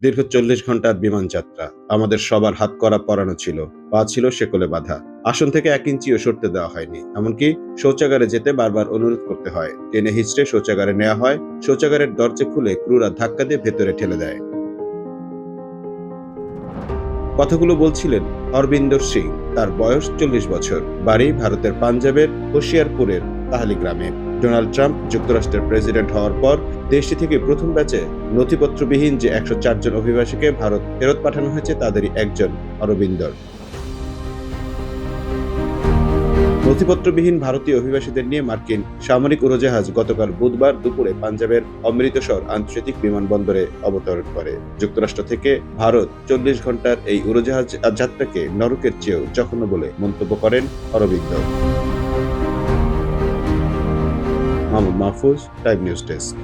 দীর্ঘ ৪০ ঘন্টার বিমান যাত্রা। আমাদের সবার হাতকড়া পরানো ছিল, পা ছিল শেকলে বাঁধা। আসন থেকে ১ ইঞ্চিও সরতে দেওয়া হয়নি। এমনকি শৌচাগারে যেতে বারবার অনুরোধ করতে হয়। টেনে হিঁচড়ে শৌচাগারে নেওয়া হয়। শৌচাগারের দরজা খুলে ক্রুরা ধাক্কা দিয়ে ভেতরে ঠেলে দেয়। কথাগুলো বলছিলেন অরবিন্দর সিং। তার বয়স ৪০ বছর। বাড়ি ভারতের পাঞ্জাবের হোশিয়ারপুরের কাহালি গ্রামে। ডোনাল্ড ট্রাম্প যুক্তরাষ্ট্রের প্রেসিডেন্ট হওয়ার পর দেশটি থেকে প্রথম ব্যাচে নথিপত্রবিহীন যে ১০৪ জন অভিবাসীকে ভারত ফেরত পাঠানো হয়েছে তাদেরই একজন অরবিন্দর। নথিপত্রবিহীন ভারতীয় অভিবাসীদের নিয়ে মার্কিন সামরিক উড়োজাহাজ গতকাল বুধবার দুপুরে পাঞ্জাবের অমৃতসর আন্তর্জাতিক বিমানবন্দরে অবতরণ করে। যুক্তরাষ্ট্র থেকে ভারত ৪০ ঘন্টার এই উড়োজাহাজ যাত্রাকে নরকের চেয়েও জঘন্য বলে মন্তব্য করেন Arabinda. Mahmud Mahfuz, time news desk.